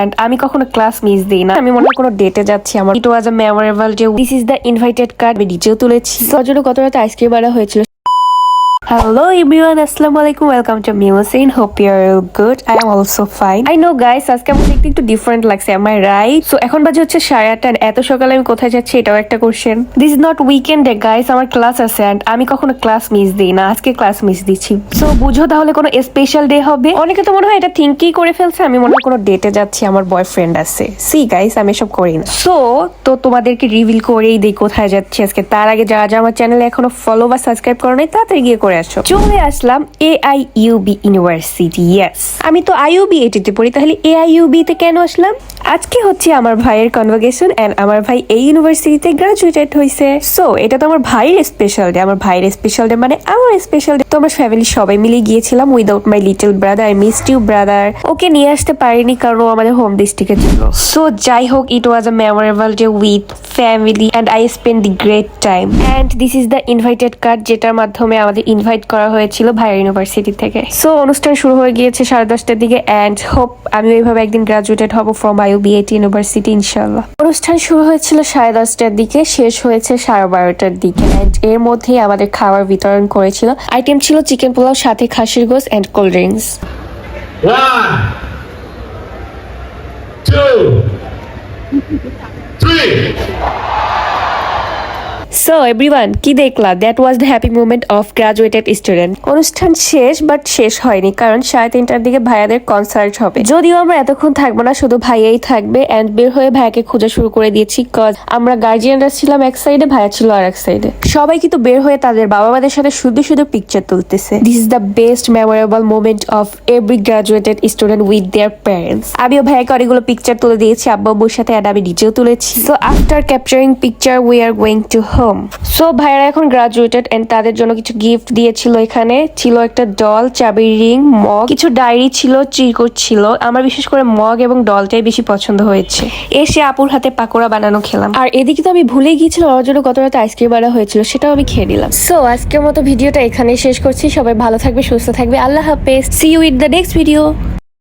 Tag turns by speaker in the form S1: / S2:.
S1: And আমি কখনো class miss দিই না। আমি মনে হয় কোনো ডেটে যাচ্ছি, আমার it was a memorable day. This is the invited card. আমি নিচেও তুলেছি। তোর জন্য কত রাতে আইসক্রিম আনা হয়েছিল। Hello everyone, assalamu alaikum, welcome to Musin. Hope you're all good. I am also fine. I know guys, আজকে আমার দেখতে একটু ডিফারেন্ট লাগছে, am I right? So এখন বাজে হচ্ছে 8:30, এত সকালে আমি কোথায় যাচ্ছি এটাও একটা question. This is not weekend day guys, আমার ক্লাস আছে and আমি কখনো ক্লাস মিস দিই না, আজকে ক্লাস মিস দিচ্ছি। So বুঝো তাহলে কোনো স্পেশাল ডে হবে। অনেকে তো মনে হয় এটা থিঙ্কই করে ফেলছে, আমি মনে হয় কোনো ডেটে যাচ্ছি, আমার বয়ফ্রেন্ড আছে। সি গাইস, আমি এসব করি না। সো তো তোমাদেরকে রিভিল করেই দিই কোথায় যাচ্ছি আজকে। তার আগে যারা যারা আমার চ্যানেলে এখনো ফলো বা সাবস্ক্রাইব করো নাই তাড়াতাড়ি গিয়ে করে আসো। চলে আসলাম AIUB ইউনিভার্সিটি। ইয়েস, আমি তো IUB এটিতে পড়ি, তাহলে AIUB তে কেন আসলাম? আজকে হচ্ছে আমার ভাইয়ের কনভোকেশন এন্ড আমার ভাই এই ইউনিভার্সিটিতে গ্রাজুয়েটেড হয়েছে। সো এটা তো আমার ভাইয়ের স্পেশাল ডে। আমার ভাইয়ের স্পেশাল ডে মানে আমার স্পেশাল ডে। তো আমার ফ্যামিলি সবাই মিলে গিয়েছিলাম without my little brother. I missed you brother. ওকে নিয়ে আসতে পারিনি কারণ ও আমাদের হোম ডিস্ট্রিক্টে ছিল। সো যাই হোক, it was a memorable day with family and I spend the great time. And this is the invited card, যেটার মাধ্যমে আমাদের ইনভাইট করা হয়েছিল ভাইয়ের ইউনিভার্সিটি থেকে। সো অনুষ্ঠান শুরু হয়ে গিয়েছে 10:30টার দিকে এন্ড হোপ আমি ওইভাবে একদিন গ্রাজুয়েটেড হব ফ্রম IUB ইউনিভার্সিটি ইনশাআল্লাহ। অনুষ্ঠান শুরু হয়েছিল 10:30টার দিকে, শেষ হয়েছে 12:30টার দিকে এন্ড এর মধ্যেই আমাদের খাবার বিতরণ করেছিল। আইটেম ছিল চিকেন পোলাও, সাথে খাসির গোস and cold drinks.
S2: 1, 2, 3.
S1: So everyone, কি দেখলা? That was the happy movement of graduated student. অনুষ্ঠান শেষ, বাট শেষ হয়নি কারণ 3:30টার দিকে ভাইয়াদের কনসার্ট হবে। যদিও আমরা এতক্ষণ থাকবো না, শুধু ভাইয়াই থাকবে এন্ড বের হয়ে ভাইয়াকে খোঁজা শুরু করে দিয়েছি কজ আমরা গার্জিয়ানরা ছিলাম এক সাইডে, ভাইয়া ছিল আর এক সাইডে। সবাই কিন্তু বের হয়ে তাদের বাবা মাদের সাথে শুধু শুধু পিকচার তুলতেছে। This is the best memorable moment of every graduated student with their parents. আমিও ভাইয়াকে অনেকগুলো পিকচার তুলে দিয়েছি আব্বু আব্বুর সাথে এন্ড আমি নিজেও তুলেছি। So after capturing picture we are going to home. So ভাইয়ারা এখন গ্রাজুয়েটেড এন্ড তাদের জন্য কিছু গিফট দিয়েছিল। এখানে ছিল একটা ডল, চাবির রিং, মগ, কিছু ডায়েরি ছিল, চিরকুট ছিল। আমার বিশেষ করে মগ এবং ডলটাই বেশি পছন্দ হয়েছে। এসে আপুর হাতে পাকোড়া বানানো খেলাম। আর এদিকে তো আমি ভুলেই গিয়েছিলাম আমার জন্য গত রাতে আইসক্রিম আনা হয়েছিল, সেটাও আমি খেয়ে নিলাম। সো আজকের মতো ভিডিওটা এখানেই শেষ করছি। সবাই ভালো থাকবে, সুস্থ থাকবে। আল্লাহ হাফেজ। See you in the next video.